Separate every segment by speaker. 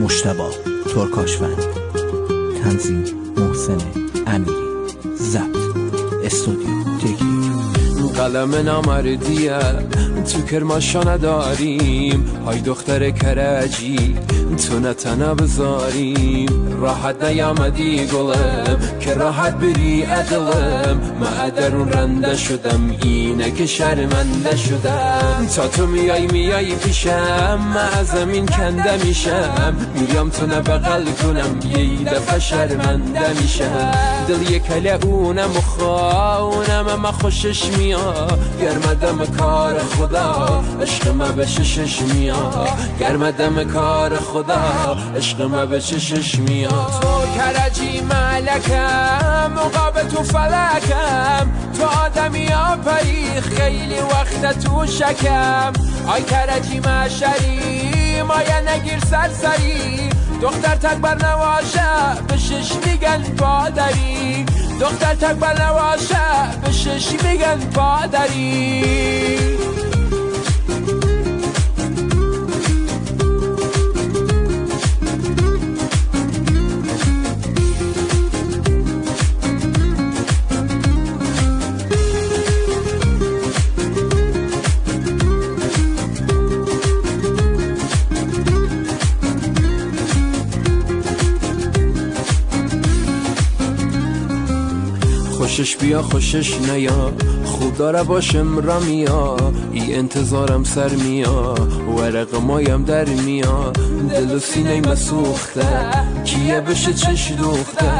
Speaker 1: مجتبی ترکاشفند، تنظیم محسن امیری، ضبط استودیو تکنیک.
Speaker 2: قلم نامردیه تو کرماشا نداریم، های دختر کرجی تو نتنه بذاریم. راحت نیامدی گلم که راحت بری ادلم، من درون رنده شدم اینه که شرمنده شدم. تا تو میای پیشم من از زمین کنده میشم، میام تو نبغل کنم یه دفعه شرمنده میشم. دل یکله اونم و خواهونم اما خوشش میاد، گرمدم کار خدا عشق ما به چشش میاد، گرمدم کار خدا عشق ما به چشش میاد. تو کرجی ملکم مقابل تو فلکم، تو آدمی آفری خیلی وقت تو شکم. آی کرجی مشری مایه نگیر سرسری، دختر تکبر نواشه به شش میگن پادری، دختر تکبر نواشه به شش میگن پادری. خوشش بیا خوشش نیا، خوب داره باشم را میا، ای انتظارم سر میا، ورق مایم در میا. دل و سینه مسوخته کیه بشه چش دوخته،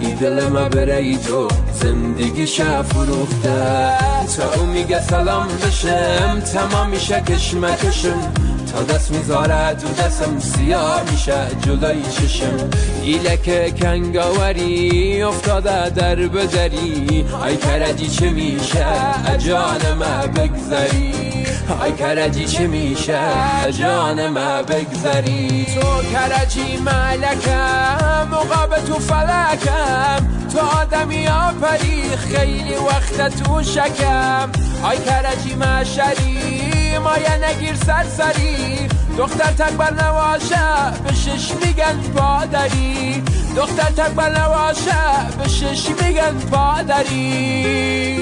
Speaker 2: ای دل ما بره ای تو زندگی شه فروخته. تا او میگه سلام بشم تمام میشه کشمکشم، تا دست میذاره تو دستم سیاه میشه جلوی چشم. ایلک کنگاوری افتاده در بدری، ای کرجی چه میشه جان ما بگذری، ای کرجی چه میشه جان ما بگذری. تو کرجی ملکم مقابل تو فلکم، تو آدمی آفری خیلی وقت تو شکم. ای کرجی مشری مایه نگیر سرسری، دختر تکبر نواشه به شش میگن پادری، دختر تکبر نواشه به شش میگن پادری.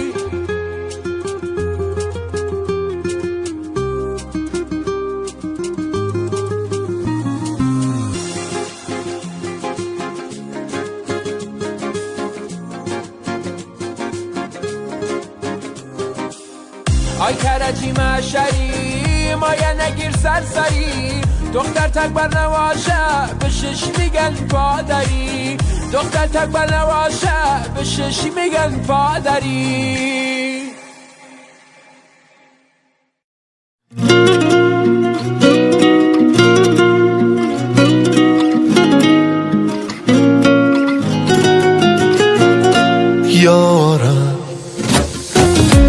Speaker 2: آی کرجی مشری مایه نگیر سرسری، دختر تکبر نواشه به شش میگن پادری، دختر تکبر نواشه به شش میگن پادری.
Speaker 3: یارم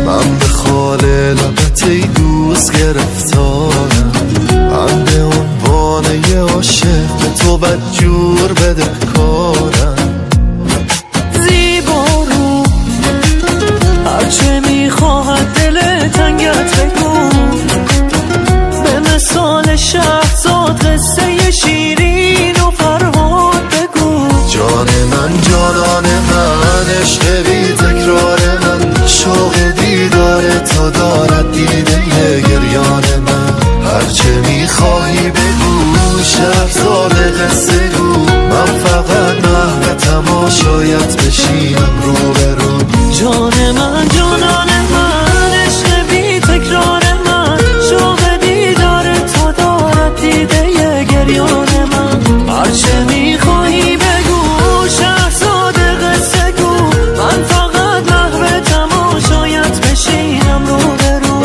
Speaker 3: من به خال لبت ای دوست گرفتارم، من به عنوان یه عاشق به تو بدجور بدهکارم.
Speaker 4: زیبا رو هرچه میخواهد دل تنگت بگو، به مثال شهرزاد قصه شیرین و فرهاد بگو.
Speaker 3: جان من جانان من عشق بی تکرار من، شوق دیدار تو دارد دیده گریان من. هرچه میخواهی بگو شهرزاد قصه گو، من فقط محو تماشایت بشینم رو به رو.
Speaker 4: جان من جانان من عشق بی تکرار من، شوق دیدار تو دارد دیده گریان من. هرچه میخواهی بگو شهرزاد قصه گو، من فقط محو تماشایت بشینم رو به رو.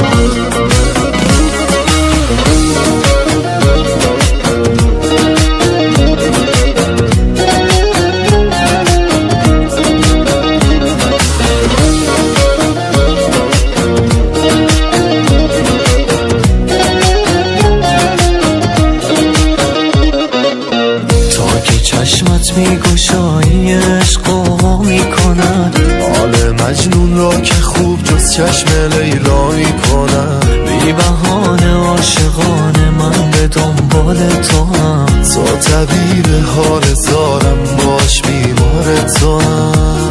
Speaker 4: چشمت میگشایی عشقا میکند،
Speaker 3: حال مجنون را که خوب جز چشم لیلایی کند.
Speaker 4: بی بهانه عاشقانه من به دنبال تو هم،
Speaker 3: تو طبیب حال زارم باش بیمار تو هم.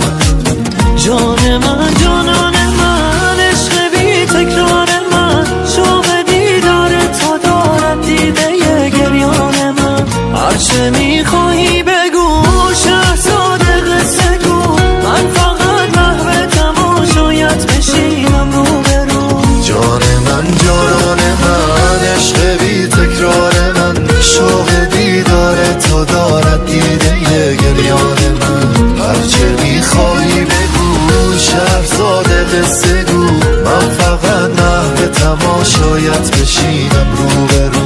Speaker 4: جان من جانان من عشق بی تکرار من شوق دیدار تو دارد دیده گریان من هرچه میخواهی بگو شهرزاد قصه گو من فقط محو تماشایت بشینم رو به رو
Speaker 3: جان من جانان من عشق بی تکرار من شوق دیدار تو دارد دیده گریان من هرچه میخواهی بگو شهرزاد قصه گو من فقط محو تماشایت بشینم رو به رو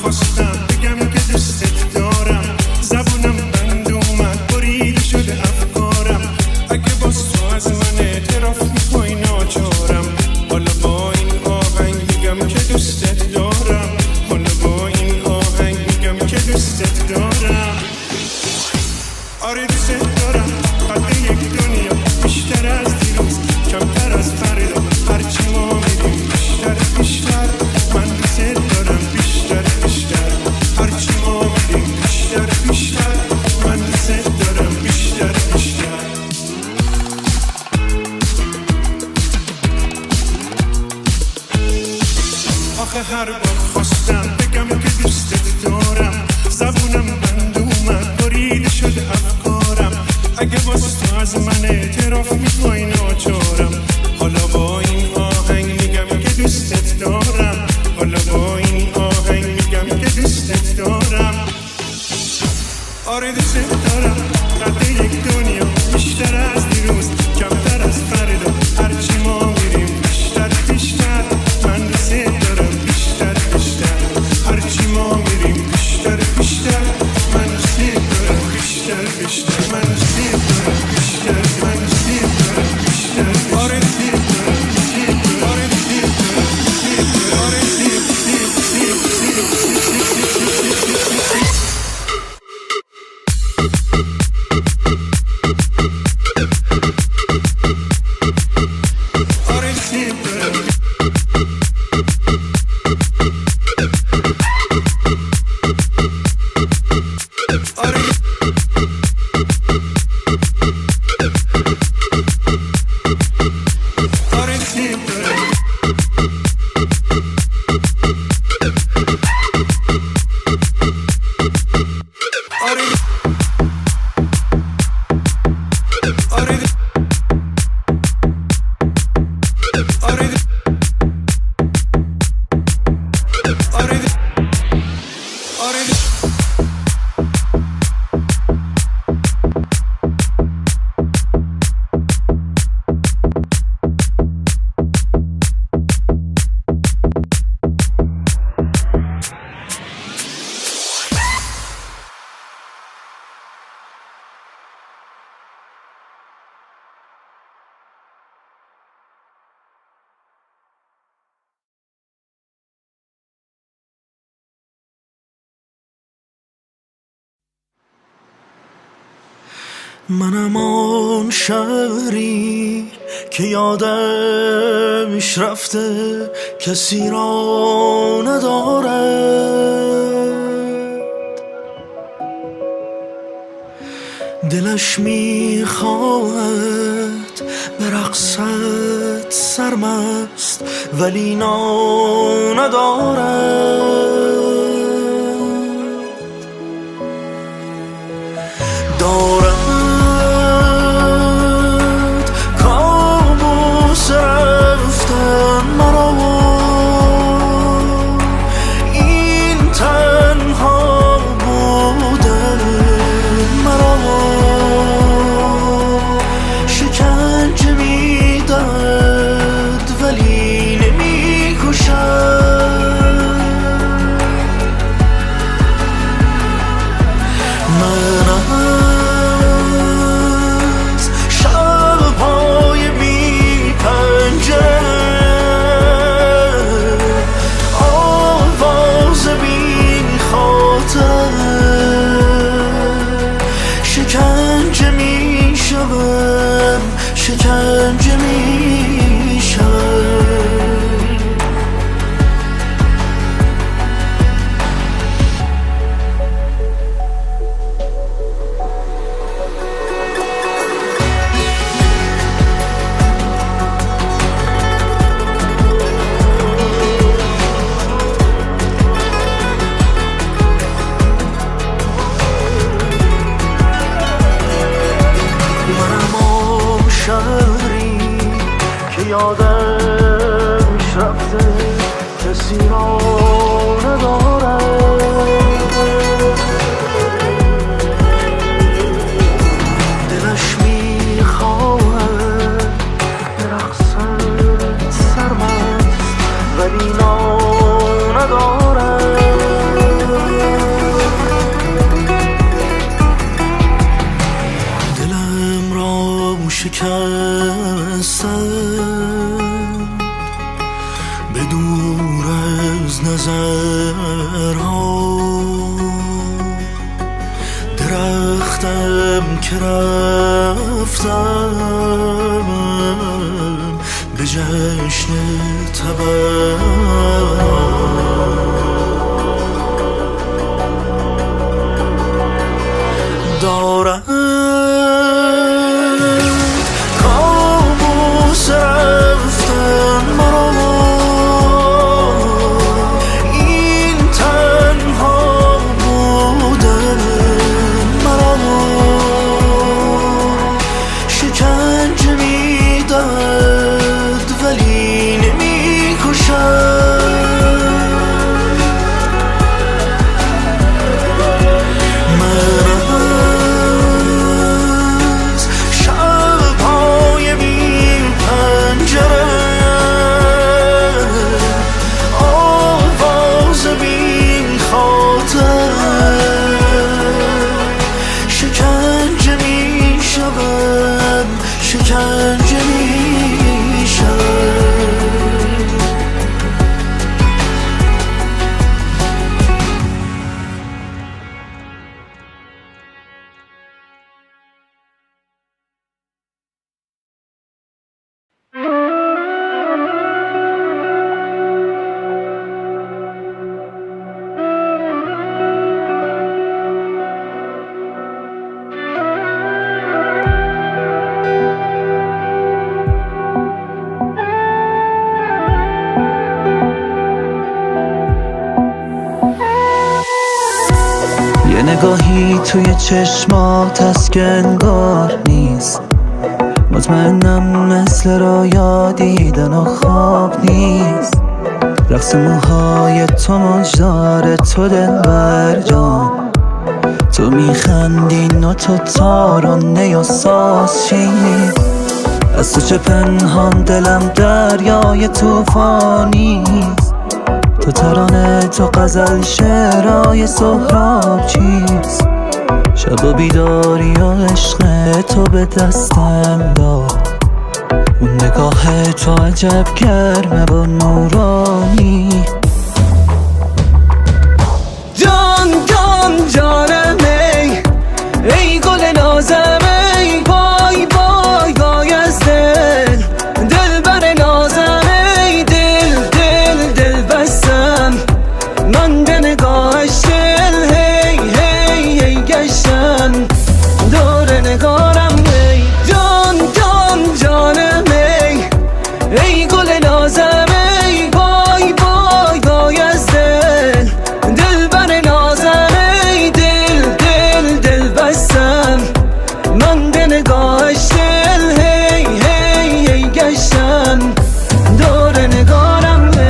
Speaker 5: خواستم بگم که دوستت دارم خواستم بگم که دوستت دارم، زبونم بند اومد بریده شد افکارم. اگه باز تو از من اعتراف میخوای ناچارم. حالا با این آهنگ میگم که دوستت دارم، حالا با این آهنگ میگم که دوستت دارم. آره دوستت دارم، قد یک دنیا بیشتر از دیروز، کمتر از فردا. هرچی ما میریم بیشتر بیشتر، من دوستت دارم بیشتر بیشتر. هرچی ما میریم بیشتر بیشتر، من دوستت دارم بیشتر بیشتر. من دوستت دارم بیشتر، من دوستت دارم بیشتر. آره دوستت دارم، آره دوستت دارم، آره
Speaker 4: منم آن شهری که یادش رفته کسی را ندارد، دلش میخواهد به رقصت سرمست ولی نا ندارد. دارد کابوس رفتن مرا، این تنها بودن مرا. شکنجه میدهد ولی نمیکشد. من از شب‌های بی پنجره، آواز بی خاطره، شکنجه میشوم، شکنجه میشوم. شهری که یادش رفته کسی را ندارد، دلش میخواهد به رقصت سرمست ولی نا ندارد. دلم را شکستم به دور از نظرها، درختم که رفتم به جشن تبر دارم. کابوس رفتن مرا، این نگاهی توی چشمات هست که انگار نیست، مطمئنم مثل رویا دیدن و خواب نیست. رقص موهای تو مجدار تو دلبر جان، تو میخندی و تو تارانه و ساز چی؟ از تو چه پنهان دلم دریای توفانیست، تو ترانه تو غزل شعرهای سهراب چیست؟ شب و بیداری و عشق تو به دستم داد، اون نگاه تو عجب گرمه و نورانی. جان جان جانم ای گل نازم ای وای وای وای از دل بر نازم ای دل بستم من به نگاهش دل هی گشتم دور نگارم ای جان جان جانم ای گل نازم ای وای وای وای از دل بر نازم ای دل بستم من به نگاهش دل هی گشتم دور نگارم ای.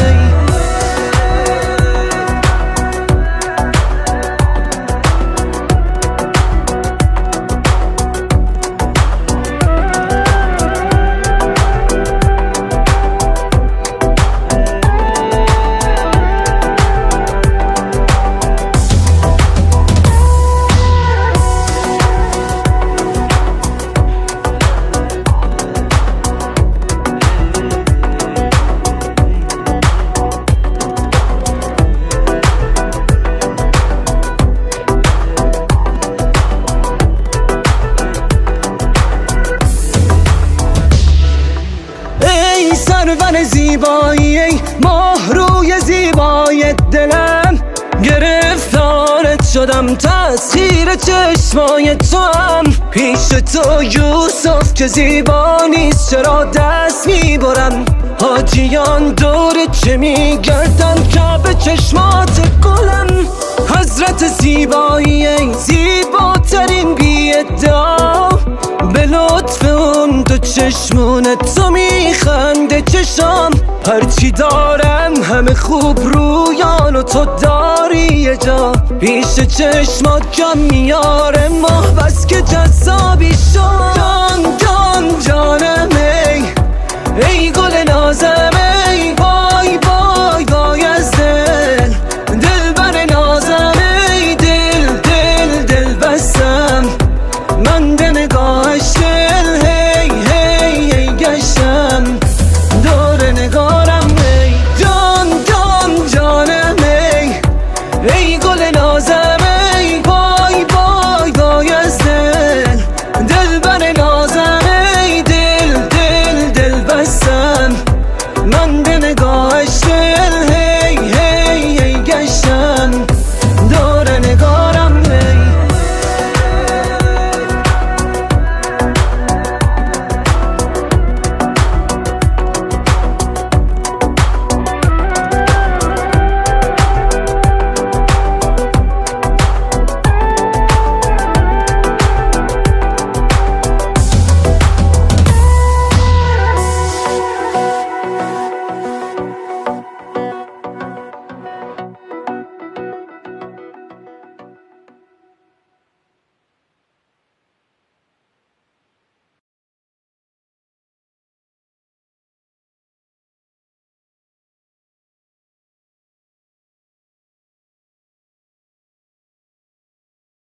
Speaker 4: سرور زیبایی ای ماه روی زیبای دلم، گرفتارت شدم تسخیر چشمای تو هم. پیش تو یوسف که زیبا نیست چرا دست میبرم؟ حاجیان دور چه میگردن کعبه چشمات گلم. حضرت زیبایی ای زیباترین بی ادعا، به لطف اون دو چشمون تو میخنده چشام. هرچی دارم همه خوب رویان و تو داری یه جا، پیش چشمات کم میاره ماه بس که جذابی شد. جان جان جانم ای گل نازم